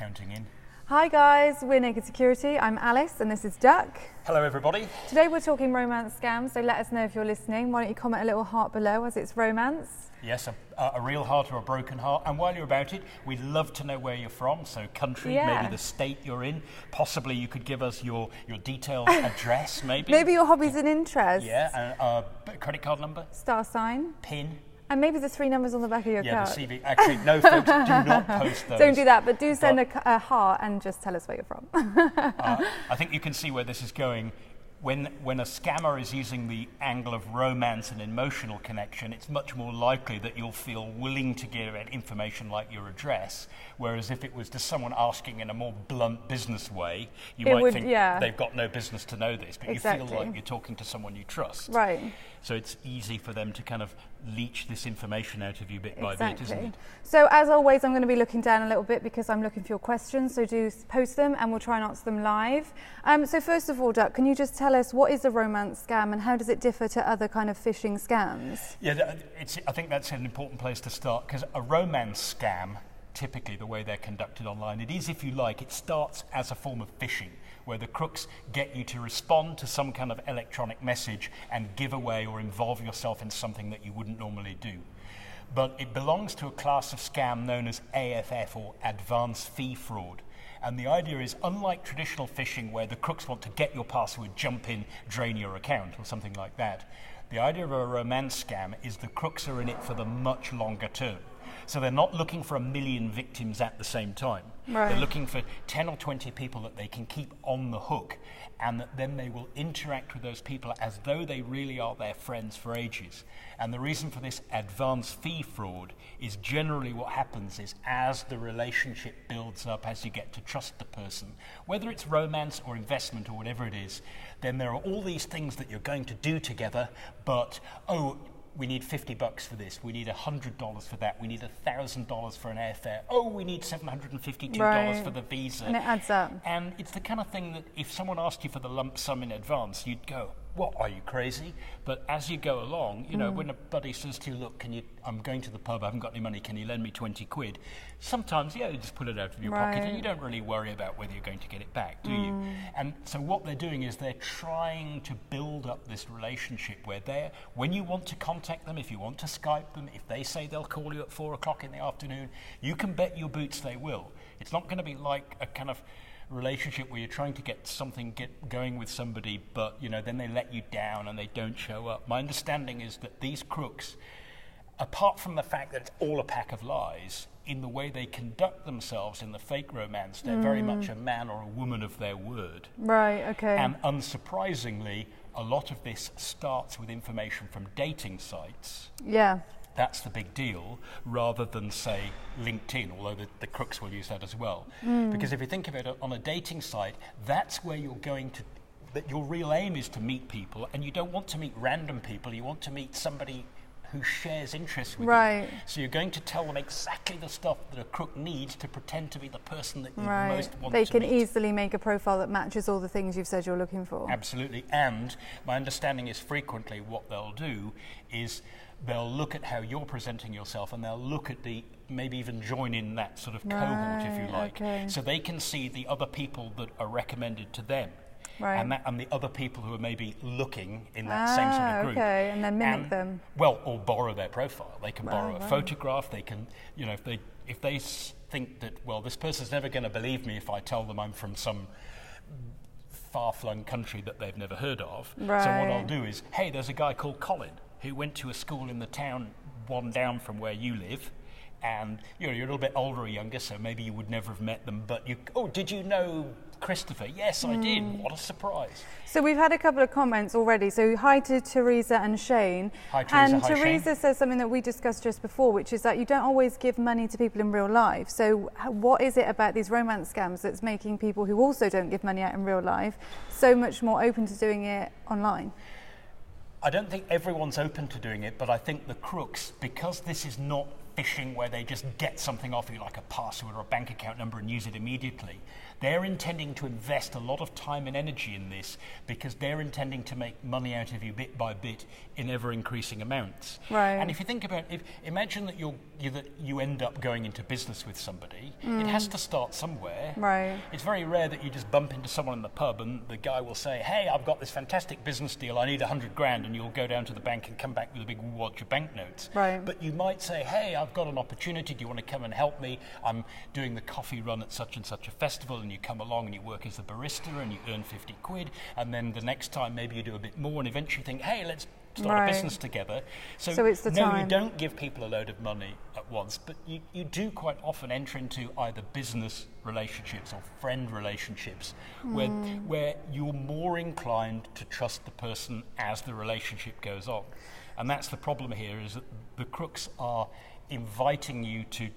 Counting in. Hi guys, we're Naked Security. I'm Alice and this is Duck. Hello everybody. Today we're talking romance scams, so let us know if you're listening. Why don't you comment a little heart below as it's romance. Yes, a real heart or a broken heart. And while you're about it, we'd love to know where you're from. So country, maybe the state you're in. Possibly you could give us your detailed address, maybe. Maybe your hobbies and interests. Yeah, and credit card number. Star sign. PIN. And maybe the 3 numbers on the back of your card. Yeah, the CV. Actually, no, folks, do not post those. Don't do that, but do send a heart and just tell us where you're from. I think you can see where this is going. When a scammer is using the angle of romance and emotional connection, it's much more likely that you'll feel willing to give it information like your address, whereas if it was just someone asking in a more blunt business way, you might think they've got no business to know this, but you feel like you're talking to someone you trust. Right. So it's easy for them to kind of leech this information out of you bit by bit, isn't it? So as always, I'm going to be looking down a little bit because I'm looking for your questions, so do post them and we'll try and answer them live. So first of all, Duck, can you just tell us what is a romance scam and how does it differ to other kind of phishing scams? Yeah, I think that's an important place to start, because a romance scam, typically the way they're conducted online, it is, if you like, it starts as a form of phishing, where the crooks get you to respond to some kind of electronic message and give away or involve yourself in something that you wouldn't normally do. But it belongs to a class of scam known as AFF, or advance fee fraud. And the idea is, unlike traditional phishing where the crooks want to get your password, jump in, drain your account or something like that, the idea of a romance scam is the crooks are in it for the much longer term. So they're not looking for 1 million victims at the same time. Right. They're looking for 10 or 20 people that they can keep on the hook, and that then they will interact with those people as though they really are their friends for ages. And the reason for this advance fee fraud is generally what happens is, as the relationship builds up, as you get to trust the person, whether it's romance or investment or whatever it is, then there are all these things that you're going to do together, but, we need $50 for this, we need $100 for that, we need $1,000 for an airfare, we need $752 for the visa. And it adds up. And it's the kind of thing that if someone asked you for the lump sum in advance, you'd go, what, are you crazy? But as you go along, when a buddy says to you, look, I'm going to the pub, I haven't got any money, can you lend me 20 quid? Sometimes, you just pull it out of your pocket and you don't really worry about whether you're going to get it back, do you? And so what they're doing is they're trying to build up this relationship where when you want to contact them, if you want to Skype them, if they say they'll call you at 4 o'clock in the afternoon, you can bet your boots they will. It's not going to be like a kind of relationship where you're trying to get going with somebody, but then they let you down and they don't show up. My understanding is that these crooks, apart from the fact that it's all a pack of lies, in the way they conduct themselves in the fake romance, they're very much a man or a woman of their word. Right, okay. And unsurprisingly, a lot of this starts with information from dating sites. Yeah. That's the big deal, rather than, say, LinkedIn, although the crooks will use that as well. Because if you think of it, on a dating site, that's where you're going to, that your real aim is to meet people, and you don't want to meet random people, you want to meet somebody who shares interests with you. So you're going to tell them exactly the stuff that a crook needs to pretend to be the person that you most want to meet. They can easily make a profile that matches all the things you've said you're looking for. Absolutely. And my understanding is frequently what they'll do is they'll look at how you're presenting yourself, and they'll look at maybe even join in that sort of cohort, if you like. So they can see the other people that are recommended to them. And the other people who are maybe looking in that same sort of group. And then mimic them. Well, or borrow their profile. They can borrow a photograph. They can, if they think that, well, this person's never going to believe me if I tell them I'm from some far-flung country that they've never heard of. So what I'll do is, hey, there's a guy called Colin who went to a school in the town one down from where you live, and you're a little bit older or younger, so maybe you would never have met them, but did you know Christopher? Yes, I did. What a surprise. So we've had a couple of comments already. So hi to Teresa and Shane. Hi, Teresa. And Teresa says something that we discussed just before, which is that you don't always give money to people in real life. So what is it about these romance scams that's making people who also don't give money out in real life so much more open to doing it online? I don't think everyone's open to doing it, but I think the crooks, because this is not phishing where they just get something off you like a password or a bank account number and use it immediately. They're intending to invest a lot of time and energy in this because they're intending to make money out of you bit by bit in ever increasing amounts. Right. And if you think about it, imagine that you end up going into business with somebody. It has to start somewhere. Right. It's very rare that you just bump into someone in the pub and the guy will say, hey, I've got this fantastic business deal, I need 100 grand, and you'll go down to the bank and come back with a big wad of banknotes. Right. But you might say, hey, I've got an opportunity, do you want to come and help me? I'm doing the coffee run at such and such a festival, and you come along and you work as a barista and you earn 50 quid, and then the next time maybe you do a bit more and eventually think, hey, let's start a business together. So it's the no, time. you don't give people a load of money at once, but you do quite often enter into either business relationships or friend relationships where you're more inclined to trust the person as the relationship goes on. And that's the problem here, is that the crooks are inviting you to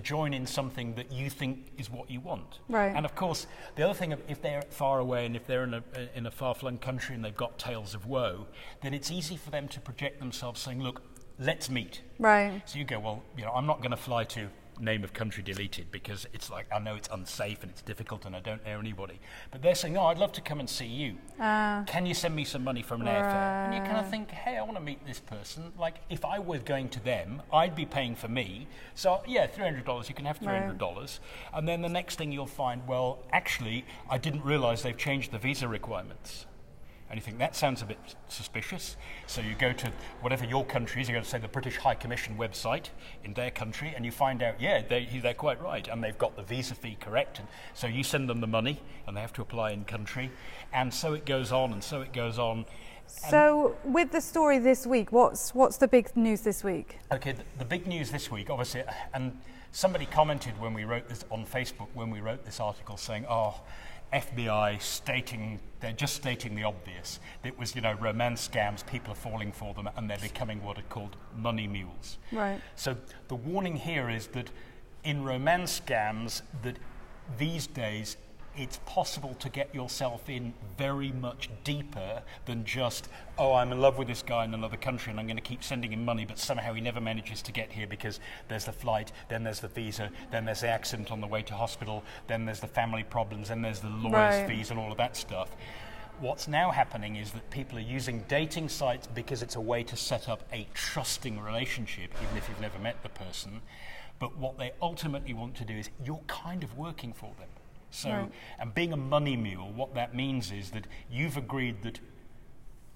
join in something that you think is what you want. Right. And of course, the other thing, if they're far away and if they're in a far-flung country and they've got tales of woe, then it's easy for them to project themselves saying, look, let's meet. Right. So you go, well, I'm not going to fly to name of country deleted because it's like, I know it's unsafe and it's difficult and I don't know anybody. But they're saying, I'd love to come and see you. Can you send me some money from an airfare? And you kind of think, hey, I want to meet this person. Like, if I was going to them, I'd be paying for me. So, yeah, $300, you can have $300. Right. And then the next thing you'll find, well, actually, I didn't realize they've changed the visa requirements. And you think, that sounds a bit suspicious. So you go to whatever your country is, you go to, say, the British High Commission website in their country, and you find out, yeah, they're quite right, and they've got the visa fee correct. And so you send them the money, and they have to apply in country. And so it goes on, and so it goes on. So with the story this week, what's the big news this week? Okay, the big news this week, obviously, and somebody commented when we wrote this on Facebook, when we wrote this article, saying, FBI they're just stating the obvious. It was, romance scams, people are falling for them, and they're becoming what are called money mules. Right. So the warning here is that in romance scams, that these days it's possible to get yourself in very much deeper than just, I'm in love with this guy in another country and I'm going to keep sending him money, but somehow he never manages to get here because there's the flight, then there's the visa, then there's the accident on the way to hospital, then there's the family problems, then there's the lawyer's fees and all of that stuff. What's now happening is that people are using dating sites because it's a way to set up a trusting relationship, even if you've never met the person. But what they ultimately want to do is, you're kind of working for them. So, and being a money mule, what that means is that you've agreed that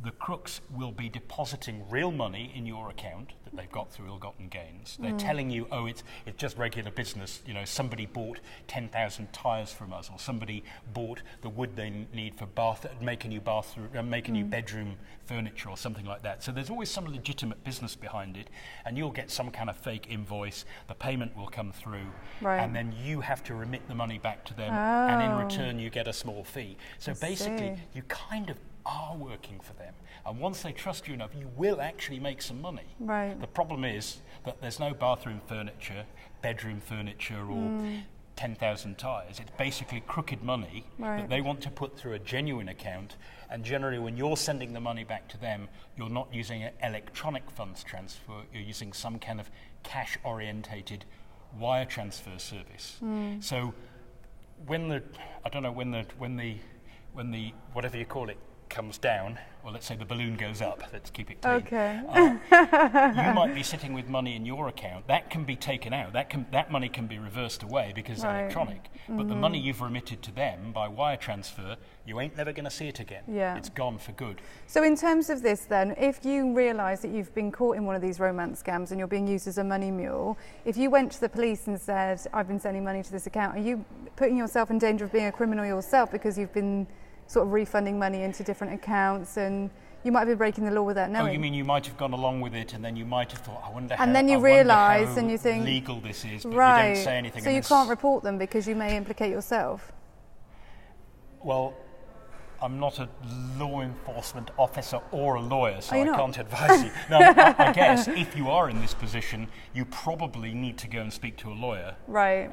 the crooks will be depositing real money in your account that they've got through ill-gotten gains. They're telling you, it's just regular business. Somebody bought 10,000 tyres from us, or somebody bought the wood they need for making new bedroom furniture or something like that. So there's always some legitimate business behind it, and you'll get some kind of fake invoice. The payment will come through, and then you have to remit the money back to them, and in return you get a small fee. So basically, you kind of are working for them, and once they trust you enough, you will actually make some money. Right. The problem is that there's no bathroom furniture, bedroom furniture, or 10,000 tyres. It's basically crooked money that they want to put through a genuine account, and generally when you're sending the money back to them, you're not using an electronic funds transfer, you're using some kind of cash-orientated wire transfer service. So when the whatever you call it comes down, or let's say the balloon goes up, let's keep it clean. Okay. You might be sitting with money in your account. That can be taken out. That money can be reversed away because it's electronic. But the money you've remitted to them by wire transfer, you ain't never going to see it again. Yeah. It's gone for good. So in terms of this then, if you realise that you've been caught in one of these romance scams and you're being used as a money mule, if you went to the police and said, I've been sending money to this account, are you putting yourself in danger of being a criminal yourself because you've been sort of refunding money into different accounts, and you might be breaking the law without knowing? Oh, you mean you might have gone along with it, and then you might have thought, I wonder how, and then you realise and you think legal this is, but right. you don't say anything. So you can't report them because you may implicate yourself. Well, I'm not a law enforcement officer or a lawyer, so I not? can't advise you. No, I guess if you are in this position, you probably need to go and speak to a lawyer. Right.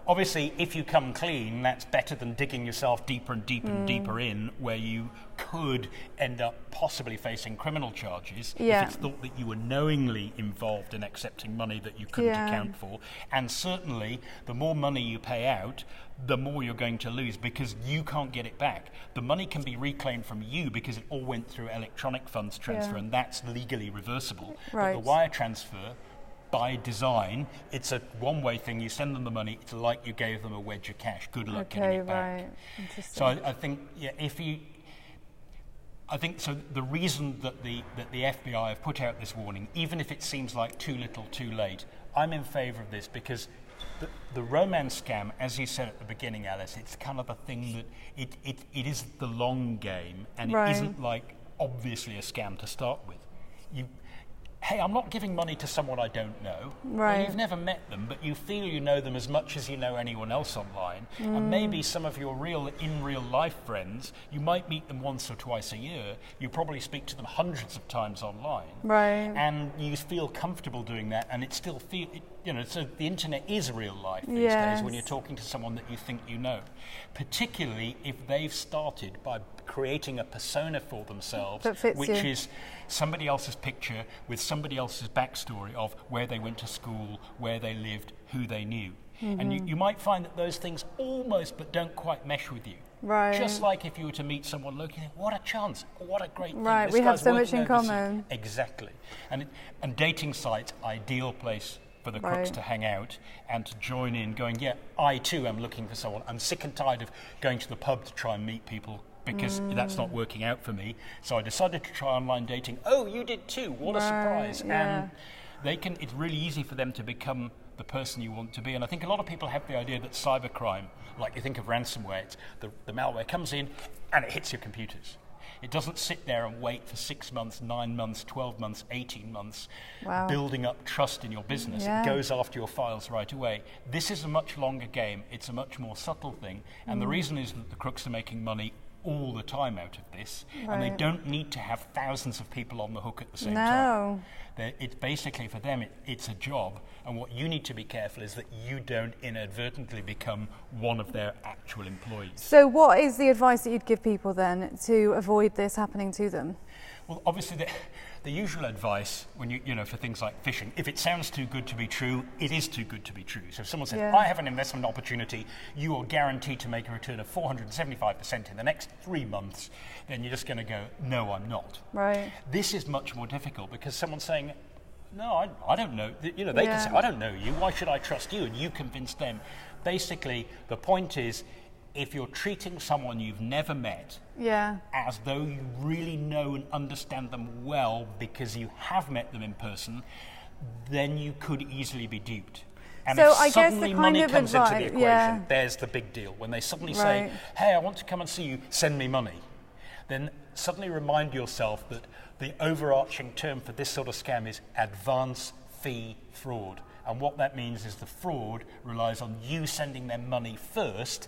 Obviously, if you come clean, that's better than digging yourself deeper and deeper and deeper in, where you could end up possibly facing criminal charges Yeah. if it's thought that you were knowingly involved in accepting money that you couldn't Yeah. account for. And certainly, the more money you pay out, the more you're going to lose because you can't get it back. The money can be reclaimed from you because it all went through electronic funds transfer, Yeah. and that's legally reversible. Right. But the wire transfer, by design, it's a one-way thing. You send them the money, it's like you gave them a wedge of cash. Good luck getting it back. Right. Interesting. So I think, I think so. The reason that the FBI have put out this warning, even if it seems like too little, too late, I'm in favour of this because the romance scam, as you said at the beginning, Alice, it's kind of the thing that it is the long game, and it isn't like obviously a scam to start with. Hey, I'm not giving money to someone I don't know. Right. Well, you've never met them, but you feel you know them as much as you know anyone else online. And maybe some of your in real life friends, you might meet them once or twice a year. You probably speak to them hundreds of times online. Right. And you feel comfortable doing that, and it still so the internet is real life these Yes. days when you're talking to someone that you think you know. Particularly if they've started by creating a persona for themselves, That fits which you. is somebody else's picture with somebody else's backstory of where they went to school, where they lived, who they knew. Mm-hmm. And you might find that those things almost but don't quite mesh with you. Right. Just like if you were to meet someone locally, what a chance, what a great thing. Right, This we have guy's so much working in overseas. common. Exactly. And dating sites, ideal place for the crooks Right. to hang out and to join in going, yeah, I too am looking for someone. I'm sick and tired of going to the pub to try and meet people because that's not working out for me. So I decided to try online dating. Oh, you did too. What a surprise. Yeah. And it's really easy for them to become the person you want to be. And I think a lot of people have the idea that cybercrime, like you think of ransomware, it's the malware comes in and it hits your computers. It doesn't sit there and wait for 6 months, 9 months, 12 months, 18 months, Wow. building up trust in your business. Yeah. It goes after your files right away. This is a much longer game. It's a much more subtle thing. And the reason is that the crooks are making money all the time out of this. And they Right. don't need to have thousands of people on the hook at the same No. time. It's basically, for them, it's a job. And what you need to be careful is that you don't inadvertently become one of their actual employees. So what is the advice that you'd give people then to avoid this happening to them? Well, obviously, the usual advice when for things like phishing, if it sounds too good to be true, it is too good to be true. So if someone says, Yeah. I have an investment opportunity, you are guaranteed to make a return of 475% in the next 3 months, then you're just going to go, no, I'm not. Right. This is much more difficult because someone's saying, no, I don't know. They can Yeah. say, I don't know you. Why should I trust you? And you convince them. Basically, the point is, if you're treating someone you've never met Yeah. as though you really know and understand them well because you have met them in person, then you could easily be duped. And So if I guess the suddenly kind money of comes into the advice- equation, yeah. there's the big deal. When they suddenly Right. say, hey, I want to come and see you, send me money, then suddenly remind yourself that the overarching term for this sort of scam is advance fee fraud. And what that means is the fraud relies on you sending them money first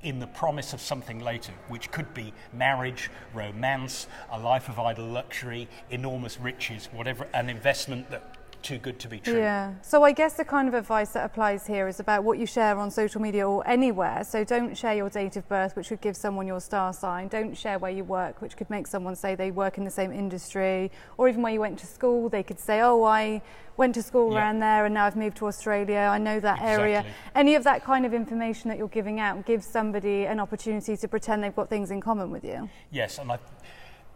in the promise of something later, which could be marriage, romance, a life of idle luxury, enormous riches, whatever, an investment that too good to be true. Yeah. So I guess the kind of advice that applies here is about what you share on social media or anywhere. So don't share your date of birth, which would give someone your star sign. Don't share where you work, which could make someone say they work in the same industry. Or even where you went to school, they could say, oh, I went to school Yeah. around there and now I've moved to Australia. I know that area. Exactly. Any of that kind of information that you're giving out gives somebody an opportunity to pretend they've got things in common with you. Yes, and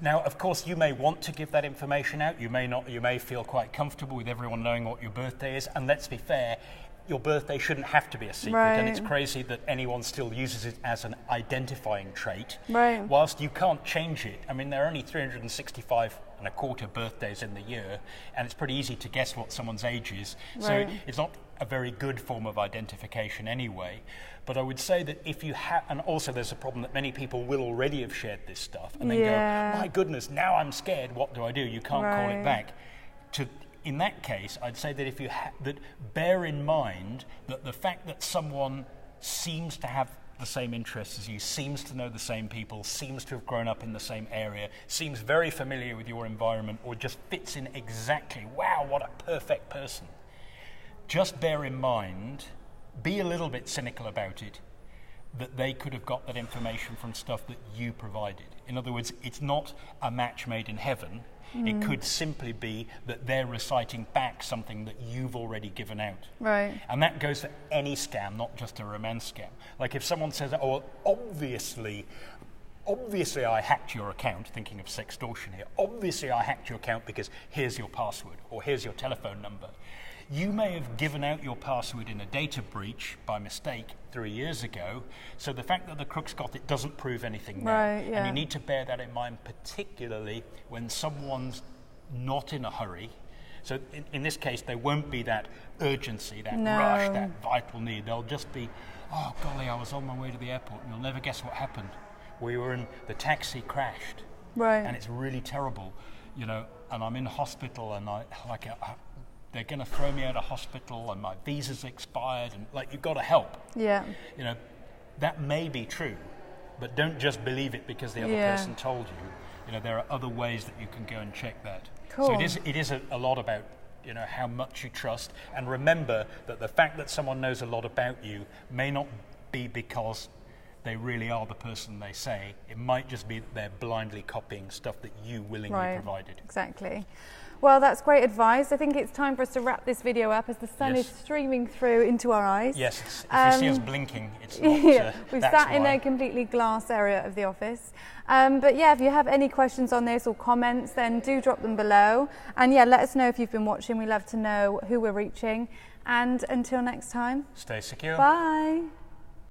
now, of course, you may want to give that information out. You may not. You may feel quite comfortable with everyone knowing what your birthday is. And let's be fair, your birthday shouldn't have to be a secret. Right. And it's crazy that anyone still uses it as an identifying trait. Right. Whilst you can't change it. I mean, there are only 365 and a quarter birthdays in the year, and it's pretty easy to guess what someone's age is. Right. So it's not a very good form of identification anyway. But I would say that if you have, and also there's a problem that many people will already have shared this stuff, and then Yeah. go, my goodness, now I'm scared, what do I do? You can't call Right. it back. In that case, I'd say that if you that bear in mind that the fact that someone seems to have the same interests as you, seems to know the same people, seems to have grown up in the same area, seems very familiar with your environment, or just fits in exactly, wow, what a perfect person. Just bear in mind, be a little bit cynical about it, that they could have got that information from stuff that you provided. In other words, it's not a match made in heaven. It could simply be that they're reciting back something that you've already given out. Right. And that goes for any scam, not just a romance scam. Like if someone says, oh, well, obviously I hacked your account, thinking of sextortion here. Obviously I hacked your account because here's your password or here's your telephone number. You may have given out your password in a data breach by mistake 3 years ago, so the fact that the crooks got it doesn't prove anything now. Right, yeah. And you need to bear that in mind, particularly when someone's not in a hurry. So in this case, there won't be that urgency, that rush, that vital need. They'll just be, oh golly, I was on my way to the airport, and you'll never guess what happened. We were in, the taxi crashed, Right. and it's really terrible, you know, and I'm in hospital, and they're going to throw me out of hospital and my visa's expired and like, you've got to help. Yeah. You know, that may be true, but don't just believe it because the other person told you. You know, there are other ways that you can go and check that. Cool. So it is a lot about, you know, how much you trust. And remember that the fact that someone knows a lot about you may not be because they really are the person they say. It might just be that they're blindly copying stuff that you willingly provided. Exactly. Well, that's great advice. I think it's time for us to wrap this video up as the sun is streaming through into our eyes. Yes, if you see us blinking, it's not. We've sat in a completely glass area of the office. But yeah, if you have any questions on this or comments, then do drop them below. And yeah, let us know if you've been watching. We love to know who we're reaching. And until next time, stay secure. Bye.